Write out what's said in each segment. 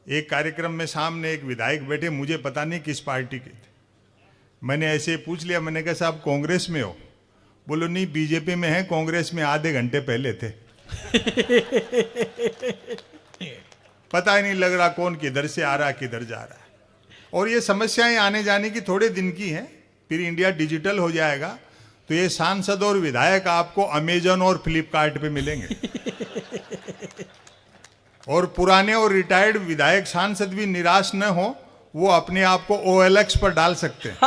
एक कार्यक्रम में सामने एक विधायक बैठे, मुझे पता नहीं किस पार्टी के थे। मैंने ऐसे पूछ लिया, मैंने कहा साहब कांग्रेस में हो? बोलो नहीं, बीजेपी में है, कांग्रेस में आधे घंटे पहले थे। पता ही नहीं लग रहा कौन किधर से आ रहा किधर जा रहा है। और ये समस्याएं आने जाने की थोड़े दिन की हैं, फिर इंडिया डिजिटल हो जाएगा तो ये सांसद और विधायक आपको अमेजन और फ्लिपकार्ट पे मिलेंगे। और पुराने और रिटायर्ड विधायक सांसद भी निराश न हो, वो अपने आप को OLX पर डाल सकते हैं।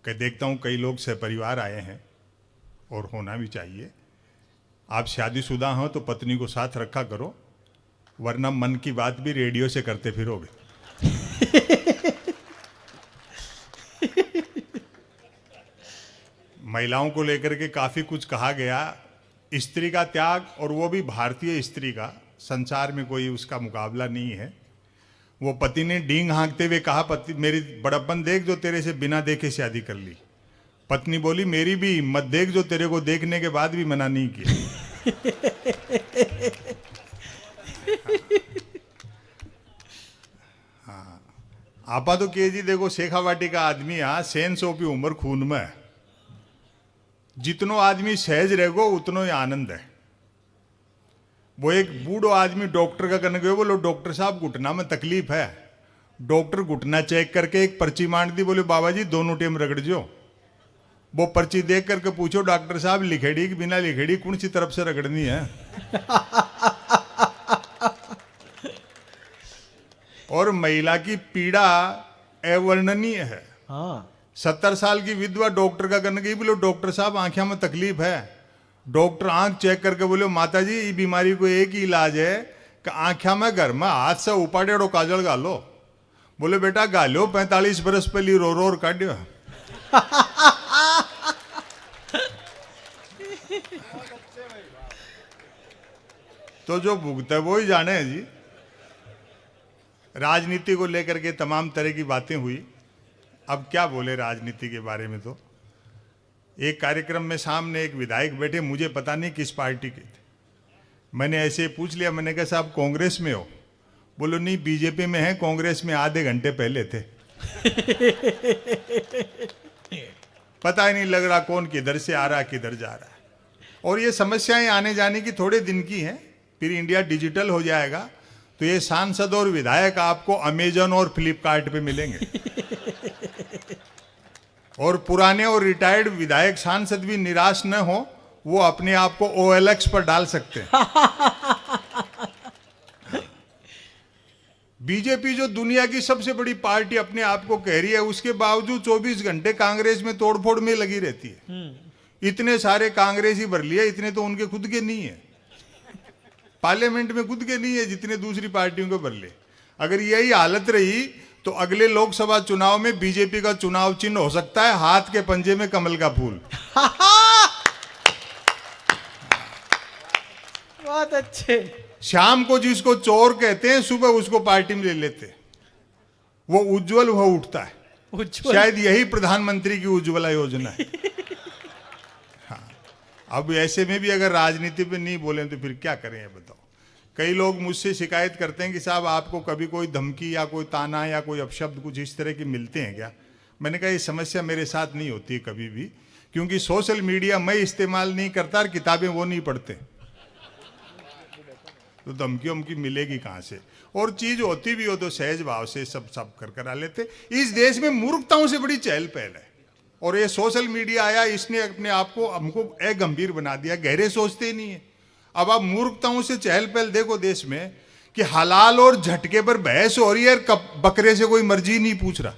कि देखता हूं कई लोग सपरिवार आए हैं और होना भी चाहिए। आप शादीशुदा हो तो पत्नी को साथ रखा करो, वरना मन की बात भी रेडियो से करते फिरोगे। महिलाओं को लेकर के काफी कुछ कहा गया। स्त्री का त्याग, और वो भी भारतीय स्त्री का, संसार में कोई उसका मुकाबला नहीं है। वो पति ने डींग हाँकते हुए कहा, पति मेरी बड़प्पन देख जो तेरे से बिना देखे शादी कर ली। पत्नी बोली मेरी भी हिम्मत देख जो तेरे को देखने के बाद भी मना नहीं किया। हाँ, आपा तो के जी देखो शेखावाटी का आदमी यहाँ सेंस ऑफ उम्र खून में है। जितनो आदमी सहज रहेगो उतनो ही आनंद है। वो एक बूढ़ो आदमी डॉक्टर का करने गए, बोलो डॉक्टर साहब घुटना में तकलीफ है। डॉक्टर घुटना चेक करके एक पर्ची मांग दी, बोले बाबा जी दोनों टाइम रगड़ जो। वो पर्ची देख करके पूछो डॉक्टर साहब लिखेड़ी कि बिना लिखेड़ी कौन सी तरफ से रगड़नी है। और महिला की पीड़ा अवर्णनीय है। हाँ, 70 साल की विधवा डॉक्टर का करने गई, बोले डॉक्टर साहब आंखें में तकलीफ है। डॉक्टर आंख चेक करके बोले माता जी ये बीमारी को एक ही इलाज है कि आंखें में घर में हाथ से उपाड़ेड़ो काजल गालो। बोले बेटा गालो 45 बरस पहली रो रो काटियो। तो जो भुगता है वो ही जाने है जी। राजनीति को लेकर के तमाम तरह की बातें हुई। अब क्या बोले राजनीति के बारे में। तो एक कार्यक्रम में सामने एक विधायक बैठे, मुझे पता नहीं किस पार्टी के थे। मैंने ऐसे पूछ लिया, मैंने कहा साहब कांग्रेस में हो? बोलो नहीं, बीजेपी में है, कांग्रेस में आधे घंटे पहले थे। पता ही नहीं लग रहा कौन किधर से आ रहा किधर जा रहा है। और ये समस्याएं आने जाने की थोड़े दिन की हैं, फिर इंडिया डिजिटल हो जाएगा तो ये सांसद और विधायक आपको अमेजन और फ्लिपकार्ट पे मिलेंगे। और पुराने और रिटायर्ड विधायक सांसद भी निराश न हो, वो अपने आप को OLX पर डाल सकते हैं। बीजेपी जो दुनिया की सबसे बड़ी पार्टी अपने आप को कह रही है, उसके बावजूद 24 घंटे कांग्रेस में तोड़फोड़ में लगी रहती है। इतने सारे कांग्रेसी भर लिए, इतने तो उनके खुद के नहीं है। पार्लियामेंट में खुद के नहीं है जितने दूसरी पार्टियों को भर ले। अगर यही हालत रही तो अगले लोकसभा चुनाव में बीजेपी का चुनाव चिन्ह हो सकता है हाथ के पंजे में कमल का फूल। बहुत अच्छे। शाम को जिसको चोर कहते हैं, सुबह उसको पार्टी में ले लेते, वो उज्जवल हो उठता है। शायद यही प्रधानमंत्री की उज्ज्वला योजना है। हाँ, अब ऐसे में भी अगर राजनीति पे नहीं बोले तो फिर क्या करें बताओ। कई लोग मुझसे शिकायत करते हैं कि साहब आपको कभी कोई धमकी या कोई ताना या कोई अपशब्द कुछ इस तरह के मिलते हैं क्या? मैंने कहा ये समस्या मेरे साथ नहीं होती है कभी भी, क्योंकि सोशल मीडिया मैं इस्तेमाल नहीं करता और किताबें वो नहीं पढ़ते, तो धमकी वमकी मिलेगी कहाँ से? और चीज होती भी हो तो सहज भाव से सब कर करा लेते। इस देश में मूर्खताओं से बड़ी चहल पहल है, और ये सोशल मीडिया आया इसने अपने आप को हमको गंभीर बना दिया, गहरे सोचते ही नहीं है। अब आप मूर्खताओं से चहल पहल देखो देश में कि हलाल और झटके पर बहस हो रही है, बकरे से कोई मर्जी नहीं पूछ रहा।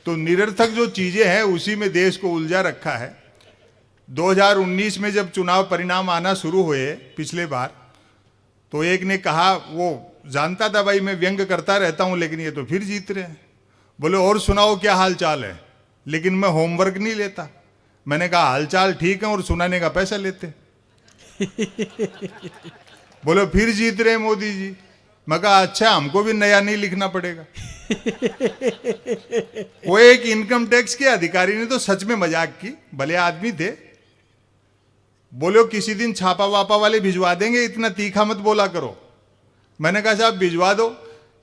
तो निरर्थक जो चीजें हैं उसी में देश को उलझा रखा है। 2019 में जब चुनाव परिणाम आना शुरू हुए पिछले बार, तो एक ने कहा, वो जानता था भाई मैं व्यंग करता रहता हूं लेकिन ये तो फिर जीत रहे हैं। बोले और सुनाओ क्या हाल चाल है? लेकिन मैं होमवर्क नहीं लेता। मैंने कहा हालचाल ठीक है और सुनाने का पैसा लेते। बोले फिर जीत रहे मोदी जी। मैं कहा अच्छा हमको भी नया नहीं लिखना पड़ेगा। वो एक इनकम टैक्स के अधिकारी ने तो सच में मजाक की, भले आदमी थे। बोले किसी दिन छापा वापा वाले भिजवा देंगे, इतना तीखा मत बोला करो। मैंने कहा साहब भिजवा दो।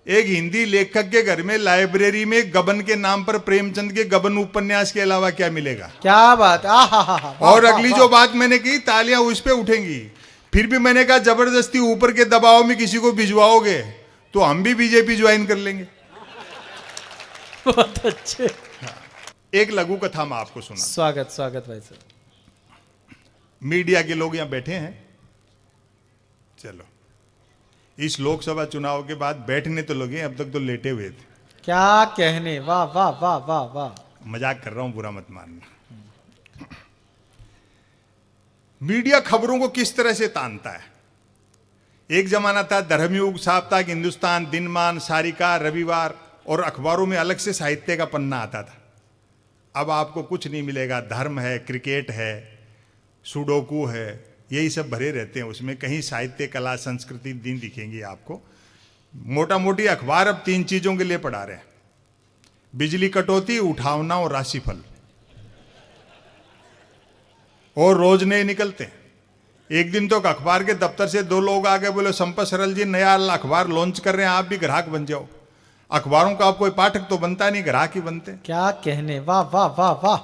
एक हिंदी लेखक के घर में लाइब्रेरी में गबन के नाम पर प्रेमचंद के गबन उपन्यास के अलावा क्या मिलेगा? क्या बात। और अगली जो बात मैंने की, तालियां उस पे उठेंगी। फिर भी मैंने कहा जबरदस्ती ऊपर के दबाव में किसी को भिजवाओगे तो हम भी बीजेपी ज्वाइन कर लेंगे। बहुत अच्छे। एक लघु कथा मैं आपको सुना। स्वागत भाई साहब। मीडिया के लोग यहां बैठे हैं। चलो, इस लोकसभा चुनाव के बाद बैठने तो लगे, अब तक तो लेटे हुए थे। क्या कहने, वाह वाह वाह वाह वाह। मजाक कर रहा हूं, बुरा मत मानना। मीडिया खबरों को किस तरह से तानता है। एक जमाना था धर्मयुग, साप्ताहिक हिंदुस्तान, दिनमान, सारिका, रविवार और अखबारों में अलग से साहित्य का पन्ना आता था। अब आपको कुछ नहीं मिलेगा। धर्म है, क्रिकेट है, सुडोकू है, यही सब भरे रहते हैं उसमें। कहीं साहित्य, कला, संस्कृति दिन दिखेंगी आपको। मोटा मोटी अखबार अब 3 चीजों के लिए पढ़ा रहे हैं: बिजली कटौती, उठावना और राशिफल। और रोज नए निकलते हैं। एक दिन तो अखबार के दफ्तर से 2 लोग आ गए, बोले संपत सरल जी नया अखबार लॉन्च कर रहे हैं, आप भी ग्राहक बन जाओ। अखबारों का आप कोई पाठक तो बनता नहीं, ग्राहक ही बनते। क्या कहने, वाह वाह वाह वाह।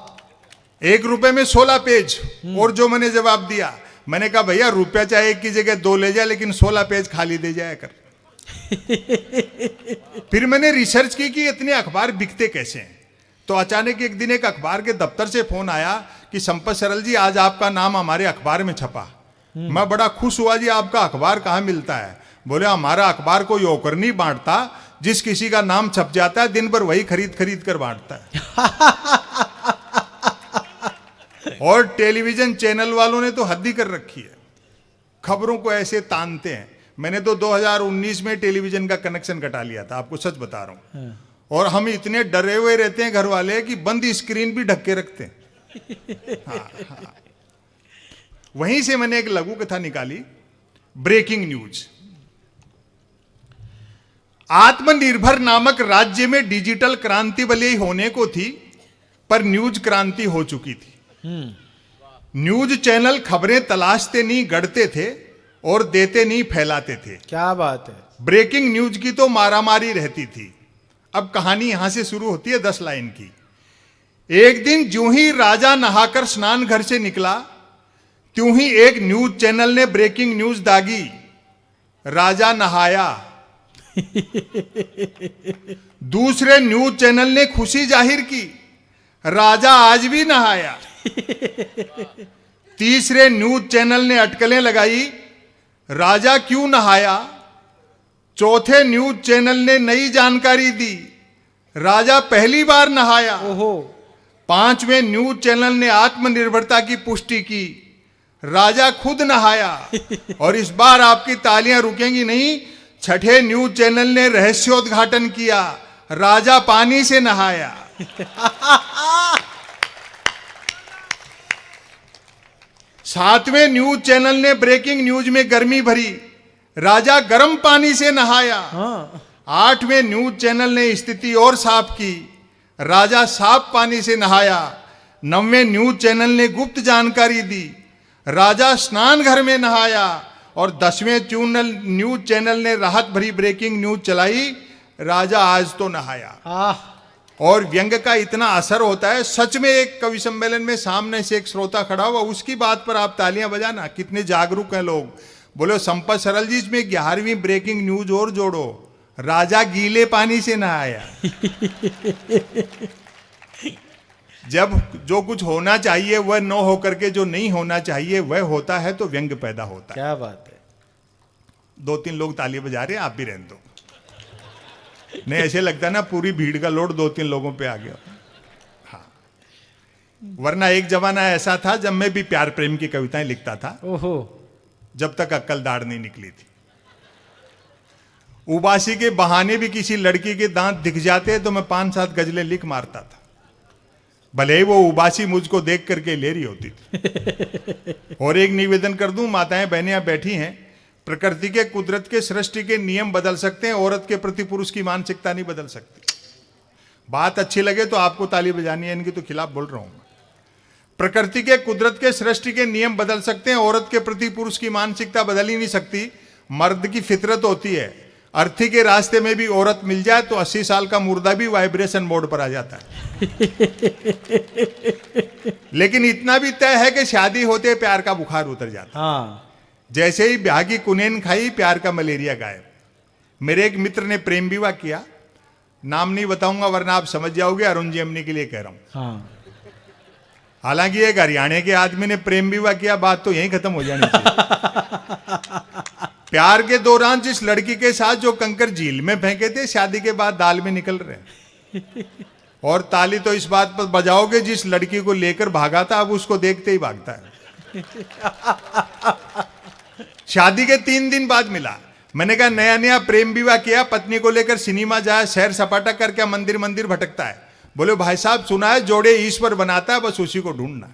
1 रुपए में 16 पेज। और जो मैंने जवाब दिया, मैंने कहा भैया रुपया चाहे 1 की जगह 2 ले जाए, लेकिन 16 पेज खाली दे जाया कर। फिर मैंने रिसर्च की कि इतने अखबार बिकते कैसे हैं। तो अचानक एक दिन एक अखबार के दफ्तर से फोन आया कि संपत सरल जी आज आपका नाम हमारे अखबार में छपा। मैं बड़ा खुश हुआ, जी आपका अखबार कहाँ मिलता है? बोले हमारा अखबार कोई होकर नहीं बांटता, जिस किसी का नाम छप जाता है दिन भर वही खरीद खरीद कर बांटता है। और टेलीविजन चैनल वालों ने तो हद ही कर रखी है, खबरों को ऐसे तानते हैं। मैंने तो 2019 में टेलीविजन का कनेक्शन कटा लिया था, आपको सच बता रहा हूं। और हम इतने डरे हुए रहते हैं घर वाले कि बंद स्क्रीन भी ढक के रखते हैं। हाँ। वहीं से मैंने एक लघु कथा निकाली, ब्रेकिंग न्यूज। आत्मनिर्भर नामक राज्य में डिजिटल क्रांति भले ही होने को थी, पर न्यूज क्रांति हो चुकी थी। न्यूज चैनल खबरें तलाशते नहीं, गढ़ते थे, और देते नहीं, फैलाते थे। क्या बात है। ब्रेकिंग न्यूज की तो मारामारी रहती थी। अब कहानी यहां से शुरू होती है 10 लाइन की। एक दिन ज्यों ही राजा नहाकर स्नान घर से निकला, त्यों ही एक न्यूज चैनल ने ब्रेकिंग न्यूज दागी, राजा नहाया। दूसरे न्यूज चैनल ने खुशी जाहिर की, राजा आज भी नहाया। तीसरे न्यूज चैनल ने अटकलें लगाई, राजा क्यों नहाया। चौथे न्यूज चैनल ने नई जानकारी दी, राजा पहली बार नहाया। ओहो। 5वें न्यूज चैनल ने आत्मनिर्भरता की पुष्टि की, राजा खुद नहाया। और इस बार आपकी तालियां रुकेंगी नहीं, 6ठे न्यूज चैनल ने रहस्योद्घाटन किया, राजा पानी से नहाया। 7वें न्यूज चैनल ने ब्रेकिंग न्यूज में गर्मी भरी, राजा गर्म पानी से नहाया। 8वें न्यूज चैनल ने स्थिति और साफ की, राजा साफ पानी से नहाया। 9वें न्यूज चैनल ने गुप्त जानकारी दी, राजा स्नान घर में नहाया। और 10वें न्यूज चैनल ने राहत भरी ब्रेकिंग न्यूज चलाई, राजा आज तो नहाया। और व्यंग का इतना असर होता है, सच में एक कवि सम्मेलन में सामने से एक श्रोता खड़ा हुआ, उसकी बात पर आप तालियां बजाना, कितने जागरूक हैं लोग। बोले संपत सरल जी इसमें 11वीं ब्रेकिंग न्यूज और जोड़ो, राजा गीले पानी से नहाया। जब जो कुछ होना चाहिए वह न हो करके जो नहीं होना चाहिए वह होता है, तो व्यंग पैदा होता है। क्या बात है। 2-3 लोग ताली बजा रहे हैं, आप भी रहने दो। नहीं ऐसे लगता है ना पूरी भीड़ का लोड 2-3 लोगों पे आ गया। हाँ, वरना एक जमाना ऐसा था जब मैं भी प्यार प्रेम की कविताएं लिखता था। ओहो। जब तक अक्ल दाढ़ नहीं निकली थी। उबासी के बहाने भी किसी लड़की के दांत दिख जाते तो मैं 5-7 गजलें लिख मारता था, भले ही वो उबासी मुझको देख करके ले रही होती थी। और एक निवेदन कर दूं, माताएं बहनें बैठी हैं, प्रकृति के, कुदरत के, सृष्टि के नियम बदल सकते हैं, औरत के प्रति पुरुष की मानसिकता नहीं बदल सकती। बात अच्छी लगे तो आपको ताली बजानी है, इनके तो खिलाफ बोल रहा हूं। प्रकृति के, कुदरत के, सृष्टि के नियम बदल सकते हैं, औरत के प्रति पुरुष की मानसिकता बदल ही नहीं सकती। मर्द की फितरत होती है, अर्थी के रास्ते में भी औरत मिल जाए तो 80 साल का मुर्दा भी वाइब्रेशन मोड पर आ जाता है। लेकिन इतना भी तय है कि शादी होते प्यार का बुखार उतर जाता है। हाँ, जैसे ही ब्याह की कुनेन खाई, प्यार का मलेरिया गायब। मेरे एक मित्र ने प्रेम विवाह किया, नाम नहीं बताऊंगा वरना आप समझ जाओगे, अरुण जेमनी के लिए कह रहा हूं। हाँ, हालांकि एक हरियाणा के आदमी ने प्रेम विवाह किया, बात तो यहीं खत्म हो जानी चाहिए। प्यार के दौरान जिस लड़की के साथ जो कंकर झील में फेंके थे, शादी के बाद दाल में निकल रहे। और ताली तो इस बात पर बजाओगे, जिस लड़की को लेकर भागा था अब उसको देखते ही भागता है। शादी के 3 दिन बाद मिला। मैंने कहा नया नया प्रेम विवाह किया, पत्नी को लेकर सिनेमा जाए, सैर सपाटा करके मंदिर मंदिर भटकता है। बोले भाई साहब सुना है जोड़े ईश्वर बनाता है, बस उसी को ढूंढना।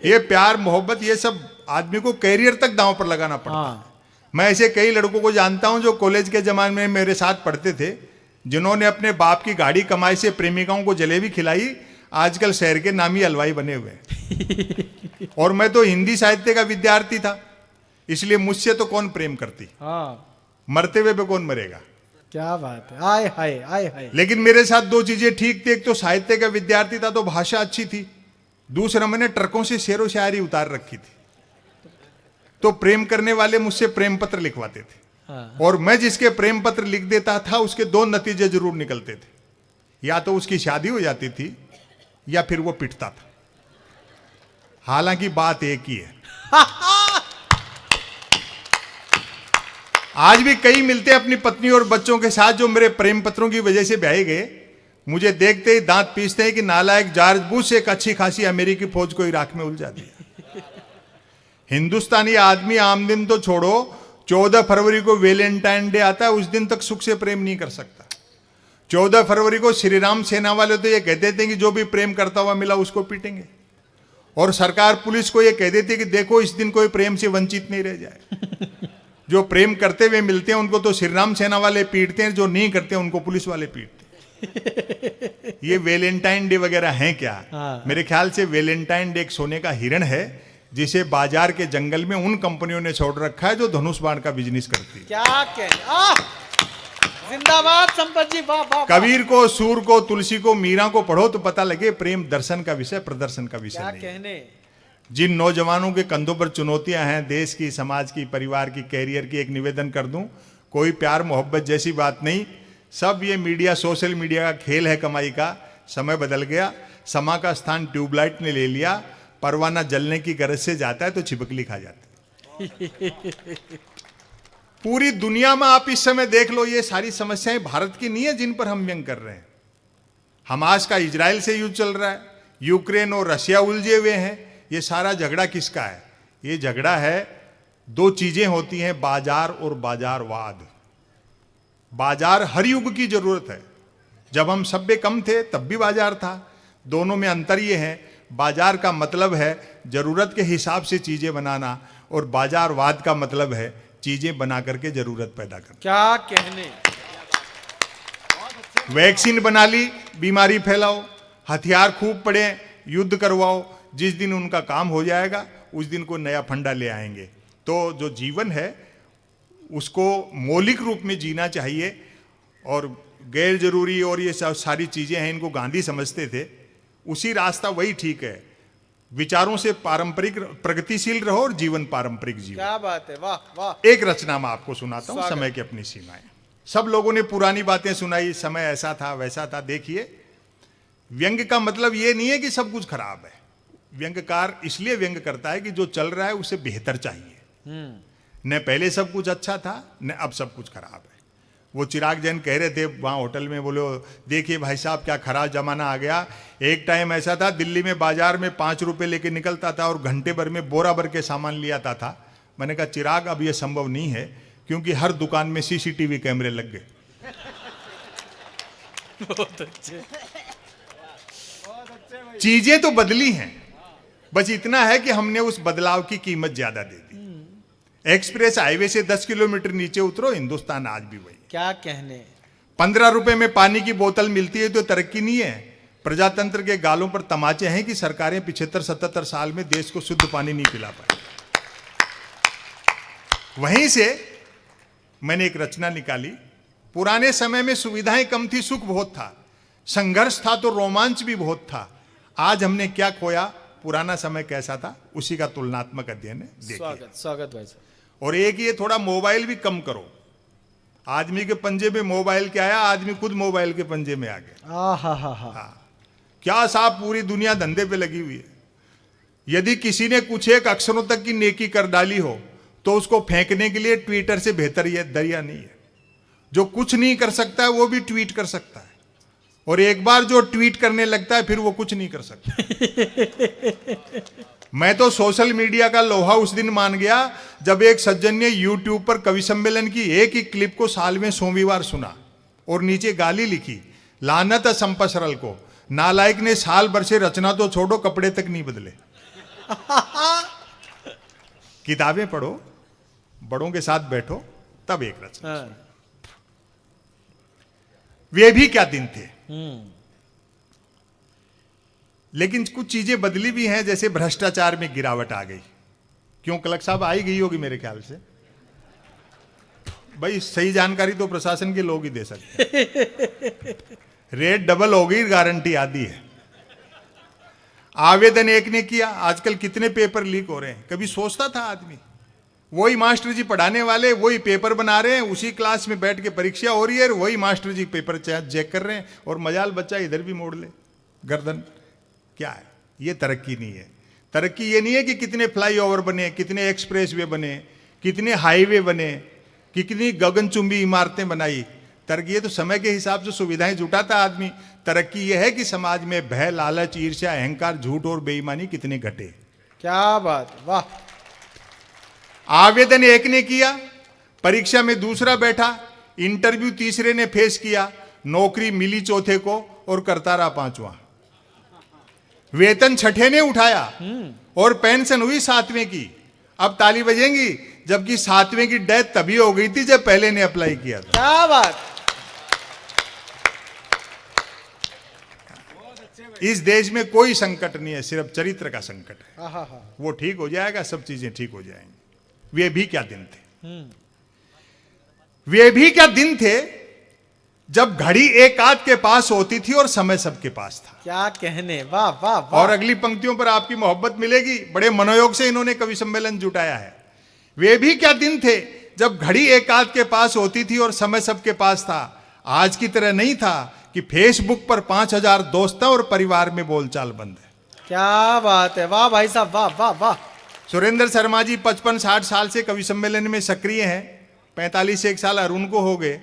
ये प्यार मोहब्बत ये सब आदमी को कैरियर तक दांव पर लगाना पड़ता है। मैं ऐसे कई लड़कों को जानता हूं जो कॉलेज के जमाने में मेरे साथ पढ़ते थे, जिन्होंने अपने बाप की गाड़ी कमाई से प्रेमिकाओं को जलेबी खिलाई, आजकल शहर के नामी हलवाई बने हुए। और मैं तो हिंदी साहित्य का विद्यार्थी था, इसलिए मुझसे तो कौन प्रेम करती। मरते हुए पे कौन मरेगा। क्या बात है, आय हाय आय हाय। लेकिन मेरे साथ 2 चीजें ठीक थी, एक तो साहित्य का विद्यार्थी था तो भाषा अच्छी थी, दूसरा मैंने ट्रकों से शेरो शायरी उतार रखी थी, तो प्रेम करने वाले मुझसे प्रेम पत्र लिखवाते थे। और मैं जिसके प्रेम पत्र लिख देता था उसके 2 नतीजे जरूर निकलते थे, या तो उसकी शादी हो जाती थी या फिर वो पिटता था। हालांकि बात एक ही है। आज भी कई मिलते हैं अपनी पत्नी और बच्चों के साथ जो मेरे प्रेम पत्रों की वजह से ब्याहे गए, मुझे देखते ही दांत पीसते हैं कि नालायक जॉर्ज बुश एक अच्छी खासी अमेरिकी फौज को इराक में उलझा दिया। हिंदुस्तानी आदमी आम दिन तो छोड़ो, 14 फरवरी को वैलेंटाइन डे आता है, उस दिन तक सुख से प्रेम नहीं कर सकता। 14 फरवरी को श्री राम सेना वाले तो ये कहते थे कि जो भी प्रेम करता हुआ मिला उसको पीटेंगे, और सरकार पुलिस को ये कह देती कि देखो इस दिन कोई प्रेम से वंचित नहीं रह जाए। जो प्रेम करते हुए मिलते हैं उनको तो श्री राम सेना वाले पीटते हैं, जो नहीं करते उनको पुलिस वाले पीटते हैं। ये वैलेंटाइन डे वगैरह हैं क्या? मेरे ख्याल से वैलेंटाइन डे एक सोने का हिरण है, जिसे बाजार के जंगल में उन कंपनियों ने छोड़ रखा है जो धनुष बाण का बिजनेस करती है। क्या जिंदाबाद संपत जी, वाह वाह। कबीर को, सूर को, तुलसी को, मीरा को पढ़ो तो पता लगे प्रेम दर्शन का विषय, प्रदर्शन का विषय नहीं। कहने जिन नौजवानों के कंधों पर चुनौतियां हैं, देश की, समाज की, परिवार की, कैरियर की, एक निवेदन कर दूं, कोई प्यार मोहब्बत जैसी बात नहीं। सब ये मीडिया, सोशल मीडिया का खेल है कमाई का। समय बदल गया, समा का स्थान ट्यूबलाइट ने ले लिया। परवाना जलने की गरज से जाता है तो छिपकली खा जाती है। पूरी दुनिया में आप इस समय देख लो, ये सारी समस्याएं भारत की नहीं है जिन पर हम व्यंग कर रहे हैं। हमास का इजराइल से युद्ध चल रहा है, यूक्रेन और रशिया उलझे हुए हैं। ये सारा झगड़ा किसका है? ये झगड़ा है, 2 चीजें होती हैं, बाजार और बाजारवाद। बाजार हर युग की जरूरत है। जब हम सभ्य कम थे तब भी बाजार था। दोनों में अंतर ये है, बाजार का मतलब है जरूरत के हिसाब से चीजें बनाना, और बाजारवाद का मतलब है चीजें बना करके जरूरत पैदा करना। क्या कहने। वैक्सीन बना ली, बीमारी फैलाओ, हथियार खूब पड़े, युद्ध करवाओ, जिस दिन उनका काम हो जाएगा उस दिन कोई नया फंडा ले आएंगे। तो जो जीवन है उसको मौलिक रूप में जीना चाहिए, और गैर जरूरी और ये सारी चीजें हैं इनको गांधी समझते थे, उसी रास्ता वही ठीक है। विचारों से पारंपरिक प्रगतिशील रहो और जीवन पारंपरिक जीवन। क्या बात है, वाह वाह। एक रचना मैं आपको सुनाता हूं, समय की अपनी सीमाएं। सब लोगों ने पुरानी बातें सुनाई, समय ऐसा था वैसा था। देखिए, व्यंग का मतलब ये नहीं है कि सब कुछ खराब है। व्यंगकार इसलिए व्यंग करता है कि जो चल रहा है उसे बेहतर चाहिए। न पहले सब कुछ अच्छा था न अब सब कुछ खराब है। वो चिराग जैन कह रहे थे वहाँ होटल में, बोले देखिए भाई साहब क्या खराब जमाना आ गया। एक टाइम ऐसा था दिल्ली में बाजार में 5 रुपए लेके निकलता था और घंटे भर में बोरा भर के सामान ले आता था। मैंने कहा चिराग अब ये संभव नहीं है, क्योंकि हर दुकान में सीसीटीवी कैमरे लग गए। बहुत अच्छे। चीजें तो बदली हैं, बस इतना है कि हमने उस बदलाव की कीमत ज्यादा दे दी। एक्सप्रेस हाईवे से 10 किलोमीटर नीचे उतरो, हिंदुस्तान आज भी वही। क्या कहने। 15 रुपए में पानी की बोतल मिलती है तो तरक्की नहीं है। प्रजातंत्र के गालों पर तमाचे हैं कि सरकारें 75-77 साल में देश को शुद्ध पानी नहीं पिला पाई। वहीं से मैंने एक रचना निकाली। पुराने समय में सुविधाएं कम थी, सुख बहुत था, संघर्ष था तो रोमांच भी बहुत था। आज हमने क्या खोया, पुराना समय कैसा था, उसी का तुलनात्मक अध्ययन है। देखिए, स्वागत भाई साहब। और एक ये थोड़ा मोबाइल भी कम करो। आदमी के पंजे में मोबाइल क्या आया, आदमी खुद मोबाइल के पंजे में आ गया। हाँ, क्या साहब पूरी दुनिया धंधे पे लगी हुई है। यदि किसी ने कुछ एक अक्षरों तक की नेकी कर डाली हो तो उसको फेंकने के लिए ट्विटर से बेहतर यह दरिया नहीं है। जो कुछ नहीं कर सकता है वो भी ट्वीट कर सकता है, और एक बार जो ट्वीट करने लगता है फिर वो कुछ नहीं कर सकता। मैं तो सोशल मीडिया का लोहा उस दिन मान गया जब एक सज्जन ने यूट्यूब पर कवि सम्मेलन की एक ही क्लिप को साल में 100वीं बार सुना और नीचे गाली लिखी, लानत है संपसरल को, नालायक ने साल भर से रचना तो छोड़ो कपड़े तक नहीं बदले। किताबें पढ़ो, बड़ों के साथ बैठो, तब एक रचना। वे भी क्या दिन थे। लेकिन कुछ चीजें बदली भी हैं, जैसे भ्रष्टाचार में गिरावट आ गई। क्यों कलक साहब, आई गई होगी मेरे ख्याल से। भाई सही जानकारी तो प्रशासन के लोग ही दे सकते हैं। रेट डबल हो गई, गारंटी आधी है। आवेदन एक ने किया, आजकल कितने पेपर लीक हो रहे हैं। कभी सोचता था आदमी, वही मास्टर जी पढ़ाने वाले वही पेपर बना रहे हैं, उसी क्लास में बैठ के परीक्षा हो रही है, वही मास्टर जी पेपर चेक कर रहे हैं, और मजाल बच्चा इधर भी मोड़ ले गर्दन। क्या है ये? तरक्की नहीं है। तरक्की ये नहीं है कि कितने फ्लाईओवर बने, कितने एक्सप्रेस वे बने, कितने हाईवे बने, कितनी गगनचुंबी इमारतें बनाई। तरक्की ये तो समय के हिसाब से सुविधाएं जुटाता आदमी। तरक्की यह है कि समाज में भय, लालच, ईर्ष्या, अहंकार, झूठ और बेईमानी कितने घटे। क्या बात, वाह। आवेदन एक ने किया, परीक्षा में दूसरा बैठा, इंटरव्यू तीसरे ने फेस किया, नौकरी मिली चौथे को और करता रहा पांचवा। वेतन छठे ने उठाया और पेंशन हुई सातवें की। अब ताली बजेंगी, जबकि सातवें की डेथ तभी हो गई थी जब पहले ने अप्लाई किया था। क्या बात। इस देश में कोई संकट नहीं है, सिर्फ चरित्र का संकट है। वो ठीक हो जाएगा, सब चीजें ठीक हो जाएंगी। वे भी क्या दिन थे। वे भी क्या दिन थे जब घड़ी एक आध के पास होती थी और समय सबके पास था। क्या कहने, वाह वाह वाह। और अगली पंक्तियों पर आपकी मोहब्बत मिलेगी। बड़े मनोयोग से इन्होंने कवि सम्मेलन जुटाया है। वे भी क्या दिन थे जब घड़ी एक आध के पास होती थी और समय सबके पास था। आज की तरह नहीं था कि फेसबुक पर 5000 दोस्त हैं और परिवार में बोलचाल बंद है। क्या बात है, वाह भाई साहब, वाह वाह वाह। सुरेंद्र शर्मा जी 55-60 साल से कवि सम्मेलन में सक्रिय हैं। 45 साल अरुण को हो गए,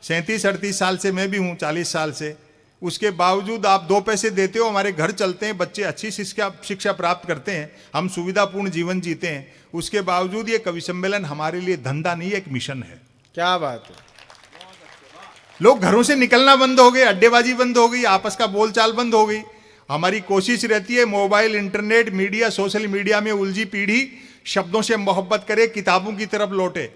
37-38 साल से मैं भी हूँ, 40 साल से। उसके बावजूद आप 2 पैसे देते हो, हमारे घर चलते हैं, बच्चे अच्छी शिक्षा प्राप्त करते हैं, हम सुविधापूर्ण जीवन जीते हैं। उसके बावजूद ये कवि सम्मेलन हमारे लिए धंधा नहीं, एक मिशन है। क्या बात है। लोग घरों से निकलना बंद हो गए, अड्डेबाजी बंद हो गई, आपस का बोलचाल बंद हो गई। हमारी कोशिश रहती है mobile, internet, media, social media में उलझी पीढ़ी शब्दों से मोहब्बत करे, किताबों की तरफ लौटे,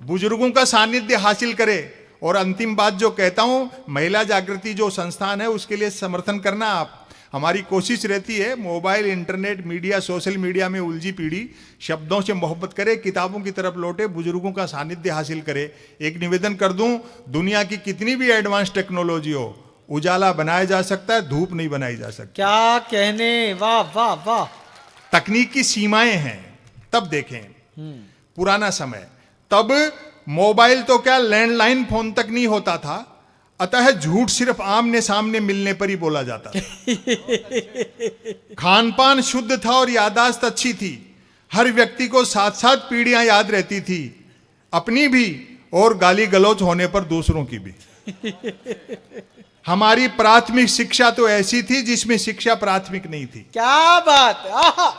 बुजुर्गों का सानिध्य हासिल करे। और अंतिम बात जो कहता हूं, महिला जागृति जो संस्थान है उसके लिए समर्थन करना आप। हमारी कोशिश रहती है mobile, internet, media, social media में उलझी पीढ़ी शब्दों से मोहब्बत करे, किताबों की तरफ लौटे, बुजुर्गों का सानिध्य हासिल करे। एक निवेदन कर दूं, दुनिया की कितनी भी एडवांस टेक्नोलॉजी हो, उजाला बनाया जा सकता है, धूप नहीं बनाई जा सकती। क्या कहने, वाह वाह वाह। तकनीक की सीमाएं हैं। तब देखें पुराना समय, तब मोबाइल तो क्या लैंडलाइन फोन तक नहीं होता था, अतः झूठ सिर्फ आमने सामने मिलने पर ही बोला जाता था। खान पान शुद्ध था और याददाश्त अच्छी थी। हर व्यक्ति को 7-7 पीढ़ियां याद रहती थी, अपनी भी और गाली गलौज होने पर दूसरों की भी। हमारी प्राथमिक शिक्षा तो ऐसी थी जिसमें शिक्षा प्राथमिक नहीं थी। क्या बात, आहा।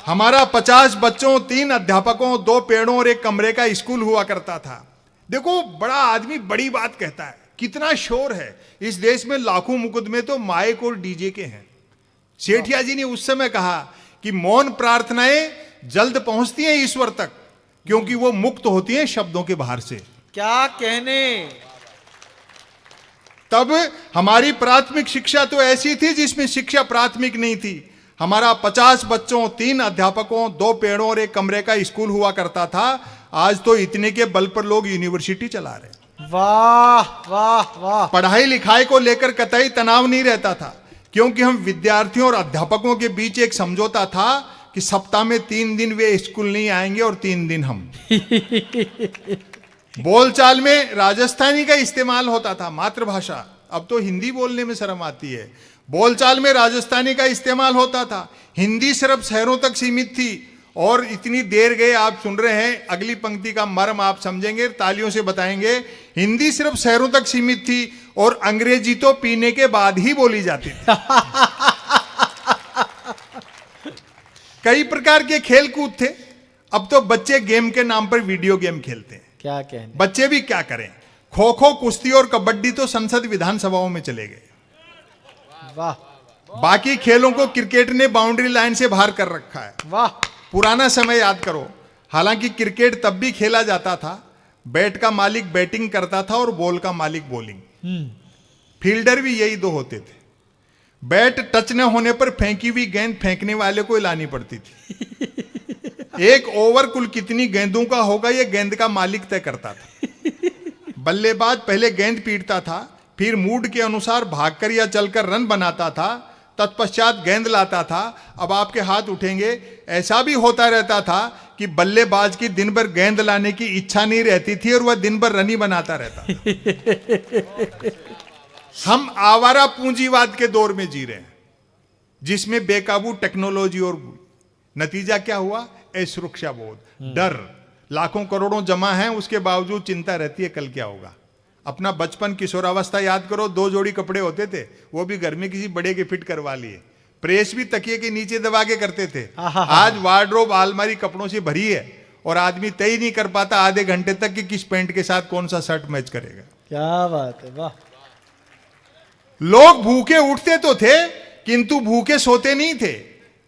हमारा 50 बच्चों, 3 अध्यापकों, 2 पेड़ों और 1 कमरे का स्कूल हुआ करता था। देखो, बड़ा आदमी बड़ी बात कहता है, कितना शोर है इस देश में। लाखों मुकदमे तो माइक और डीजे के हैं। सेठिया जी ने उस समय कहा कि मौन प्रार्थनाएं जल्द पहुंचती हैं ईश्वर तक, क्योंकि वो मुक्त होती हैं शब्दों के बाहर से। क्या कहने। तब हमारी प्राथमिक शिक्षा तो ऐसी थी जिसमें शिक्षा प्राथमिक नहीं थी। हमारा 50 बच्चों, 3 अध्यापकों, 2 पेड़ों और 1 कमरे का स्कूल हुआ करता था। आज तो इतने के बल पर लोग यूनिवर्सिटी चला रहे। वाह वाह वाह। पढ़ाई लिखाई को लेकर कतई तनाव नहीं रहता था, क्योंकि हम विद्यार्थियों और अध्यापकों के बीच एक समझौता था कि सप्ताह में 3 दिन वे स्कूल नहीं आएंगे और 3 दिन हम। बोलचाल में राजस्थानी का इस्तेमाल होता था, मातृभाषा। अब तो हिंदी बोलने में शर्म आती है। बोलचाल में राजस्थानी का इस्तेमाल होता था। हिंदी सिर्फ शहरों तक सीमित थी। और इतनी देर गए आप सुन रहे हैं, अगली पंक्ति का मर्म आप समझेंगे, तालियों से बताएंगे। हिंदी सिर्फ शहरों तक सीमित थी और अंग्रेजी तो पीने के बाद ही बोली जाती थी। कई प्रकार के खेल कूद थे। अब तो बच्चे गेम के नाम पर वीडियो गेम खेलते हैं। क्या कहने। बच्चे भी क्या करें, खो खो, कुश्ती और कबड्डी तो संसद विधानसभाओं में चले गए। वाह। बाकी खेलों को क्रिकेट ने बाउंड्री लाइन से बाहर कर रखा है। वाह। पुराना समय याद करो। हालांकि क्रिकेट तब भी खेला जाता था। बैट का मालिक बैटिंग करता था और बॉल का मालिक बॉलिंग। फील्डर भी यही 2 होते थे। बैट टच न होने पर फेंकी हुई गेंद फेंकने वाले को लानी पड़ती थी। एक ओवर कुल कितनी गेंदों का होगा यह गेंद का मालिक तय करता था। बल्लेबाज पहले गेंद पीटता था, फिर मूड के अनुसार भागकर या चलकर रन बनाता था, तत्पश्चात गेंद लाता था। अब आपके हाथ उठेंगे। ऐसा भी होता रहता था कि बल्लेबाज की दिन भर गेंद लाने की इच्छा नहीं रहती थी और वह दिन भर रन ही बनाता रहता। हम आवारा पूंजीवाद के दौर में जी रहे हैं, जिसमें बेकाबू टेक्नोलॉजी और नतीजा क्या हुआ? असुरक्षा बोध, डर। लाखों करोड़ों जमा हैं, उसके बावजूद चिंता रहती है कल क्या होगा। अपना बचपन, किशोरावस्था याद करो। 2 जोड़ी कपड़े होते थे, वो भी घर में किसी बड़े के फिट करवा लिए। प्रेस भी तकिए के नीचे दबा के करते थे। आज वार्डरोब, अलमारी कपड़ों से भरी है और आदमी तय नहीं कर पाता आधे घंटे तक कि किस पैंट के साथ कौन सा शर्ट मैच करेगा। क्या बात है, वाह। लोग भूखे उठते तो थे, किंतु भूखे सोते नहीं थे।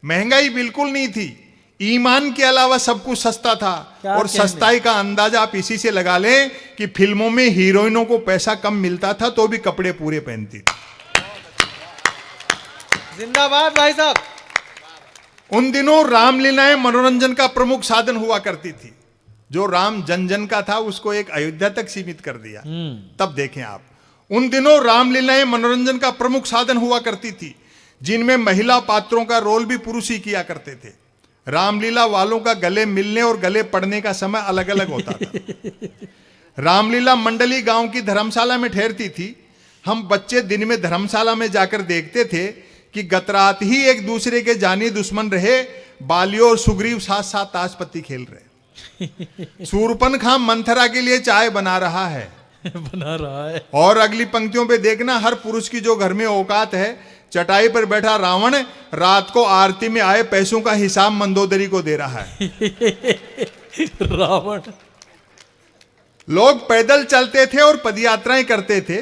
महंगाई बिल्कुल नहीं थी। ईमान के अलावा सब कुछ सस्ता था। और सस्ताई का अंदाजा आप इसी से लगा लें कि फिल्मों में हीरोइनों को पैसा कम मिलता था तो भी कपड़े पूरे पहनती थी। जिंदाबाद भाई साहब। उन दिनों रामलीलाएं मनोरंजन का प्रमुख साधन हुआ करती थी। जो राम जन जन का था उसको एक अयोध्या तक सीमित कर दिया। तब देखें आप, उन दिनों रामलीलाएं मनोरंजन का प्रमुख साधन हुआ करती थी, जिनमें महिला पात्रों का रोल भी पुरुष ही किया करते थे। रामलीला वालों का गले मिलने और गले पड़ने का समय अलग अलग होता था। रामलीला मंडली गांव की धर्मशाला में ठहरती थी। हम बच्चे दिन में धर्मशाला में जाकर देखते थे कि गत रात ही एक दूसरे के जानी दुश्मन रहे बालियों और सुग्रीव साथ साथ ताश पत्ती खेल रहे। शूरपनखा मंथरा के लिए चाय बना रहा है। और अगली पंक्तियों पे देखना, हर पुरुष की जो घर में औकात है, चटाई पर बैठा रावण रात को आरती में आए पैसों का हिसाब मंदोदरी को दे रहा है। रावण। लोग पैदल चलते थे और पदयात्राएं करते थे,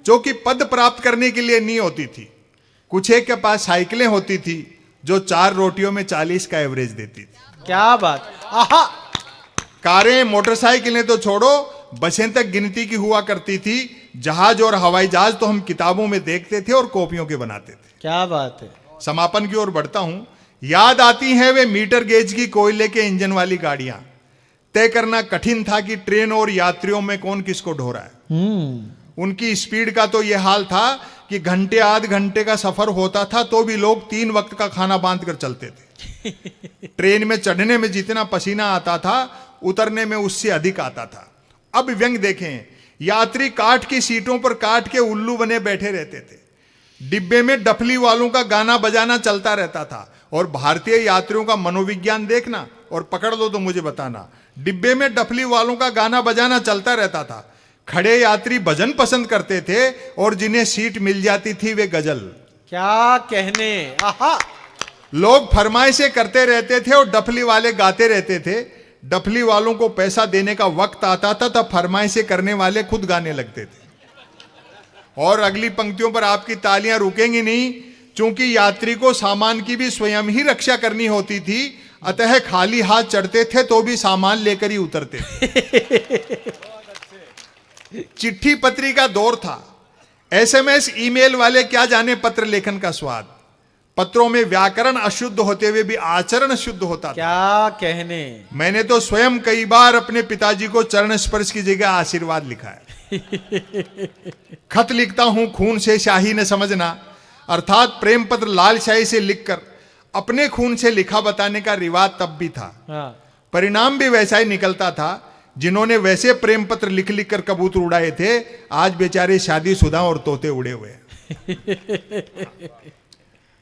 जो कि पद प्राप्त करने के लिए नहीं होती थी। कुछ एक के पास साइकिलें होती थी जो 4 रोटियों में 40 का एवरेज देती थी। क्या बात। आहा। कारें, मोटरसाइकिलें तो छोड़ो, बसें तक गिनती की हुआ करती थी। जहाज और हवाई जहाज तो हम किताबों में देखते थे और कॉपियों के बनाते थे। क्या बात है। समापन की ओर बढ़ता हूं। याद आती हैं वे मीटर गेज की कोयले के इंजन वाली गाड़ियां। तय करना कठिन था कि ट्रेन और यात्रियों में कौन किसको ढो रहा है। उनकी स्पीड का तो यह हाल था कि घंटे आध घंटे का सफर होता था तो भी लोग 3 वक्त का खाना बांध कर चलते थे। ट्रेन में चढ़ने में जितना पसीना आता था, उतरने में उससे अधिक आता था। अब व्यंग देखें, यात्री काठ की सीटों पर काठ के उल्लू बने बैठे रहते थे। डिब्बे में डफली वालों का गाना बजाना चलता रहता था। और भारतीय यात्रियों का मनोविज्ञान देखना और पकड़ लो तो मुझे बताना। डिब्बे में डफली वालों का गाना बजाना चलता रहता था। खड़े यात्री भजन पसंद करते थे और जिन्हें सीट मिल जाती थी वे गजल। क्या कहने। आहा। लोग फरमाइशें करते रहते थे और डफली वाले गाते रहते थे। डफली वालों को पैसा देने का वक्त आता था तब फरमाइशें करने वाले खुद गाने लगते थे। और अगली पंक्तियों पर आपकी तालियां रुकेंगी नहीं, चूंकि यात्री को सामान की भी स्वयं ही रक्षा करनी होती थी, अतः खाली हाथ चढ़ते थे तो भी सामान लेकर ही उतरते थे। चिट्ठी पत्री का दौर था। एसएमएस ईमेल वाले क्या जाने पत्र लेखन का स्वाद। पत्रों में व्याकरण अशुद्ध होते हुए भी आचरण शुद्ध होता था। क्या कहने। मैंने तो स्वयं कई बार अपने पिताजी को चरण स्पर्श की जगह आशीर्वाद लिखा है। खत लिखता हूं खून से शाही न समझना, अर्थात प्रेम पत्र लाल शाही से लिखकर अपने खून से लिखा बताने का रिवाज तब भी था। हाँ। परिणाम भी वैसा ही निकलता था। जिन्होंने वैसे प्रेम पत्र लिख लिख कर कबूतर उड़ाए थे, आज बेचारे शादीशुदा और तोते उड़े हुए हैं।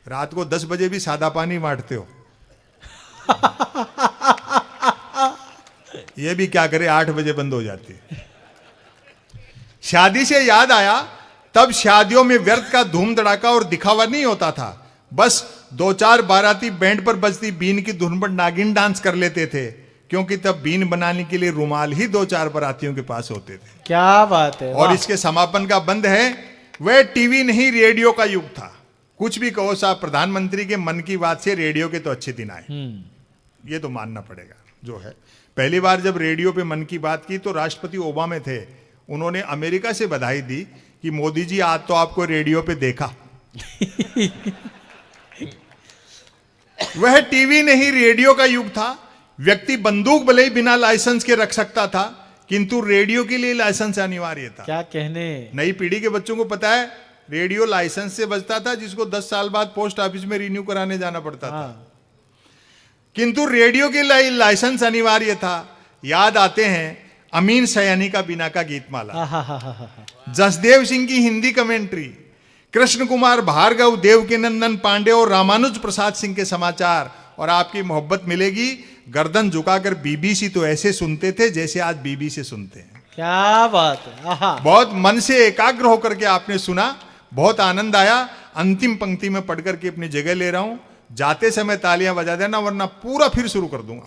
रात को 10 बजे भी सादा पानी बांटते हो। ये भी क्या करे, 8 बजे बंद हो जाती है। शादी से याद आया, तब शादियों में व्यर्थ का धूम धड़ाका और दिखावा नहीं होता था। बस 2-4 बाराती बैंड पर बजती बीन की धुन पर नागिन डांस कर लेते थे, क्योंकि तब बीन बनाने के लिए रुमाल ही 2-4 बारातियों के पास होते थे। क्या बात है। और इसके समापन का बंद है, वह टीवी नहीं रेडियो का युग था। कुछ भी कहो साहब, प्रधानमंत्री के मन की बात से रेडियो के तो अच्छे दिन आए, ये तो मानना पड़ेगा। जो है, पहली बार जब रेडियो पे मन की बात की तो राष्ट्रपति ओबामा थे। उन्होंने अमेरिका से बधाई दी कि मोदी जी आज तो आपको रेडियो पे देखा। वह टीवी नहीं रेडियो का युग था। व्यक्ति बंदूक भले ही बिना लाइसेंस के रख सकता था, किंतु रेडियो के लिए लाइसेंस अनिवार्य था। क्या कहने। नई पीढ़ी के बच्चों को पता है, रेडियो लाइसेंस से बजता था, जिसको 10 साल बाद पोस्ट ऑफिस में रिन्यू कराने जाना पड़ता था। किंतु रेडियो के लिए लाइसेंस अनिवार्य था। याद आते हैं अमीन सयानी का बिना का गीतमाला, जसदेव सिंह की हिंदी कमेंट्री, कृष्ण कुमार भार्गव, देवकीनंदन पांडे और रामानुज प्रसाद सिंह के समाचार। और आपकी मोहब्बत मिलेगी, गर्दन झुकाकर बीबीसी तो ऐसे सुनते थे जैसे आज बीबीसी सुनते हैं। क्या बात है। बहुत मन से एकाग्र होकर के आपने सुना, बहुत आनंद आया। अंतिम पंक्ति में पढ़ करके अपनी जगह ले रहा हूं। जाते समय तालियां बजा देना, वरना पूरा फिर शुरू कर दूंगा।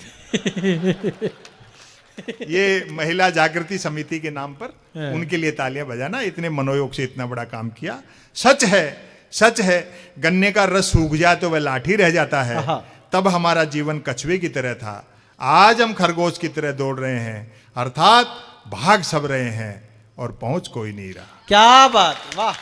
ये महिला जागृति समिति के नाम पर उनके लिए तालियां बजाना। इतने मनोयोग से इतना बड़ा काम किया। सच है, सच है, गन्ने का रस सूख जाए तो वह लाठी रह जाता है। तब हमारा जीवन कछुए की तरह था, आज हम खरगोश की तरह दौड़ रहे हैं, अर्थात भाग सब रहे हैं और पहुंच कोई नहीं रहा। क्या बात, वाह।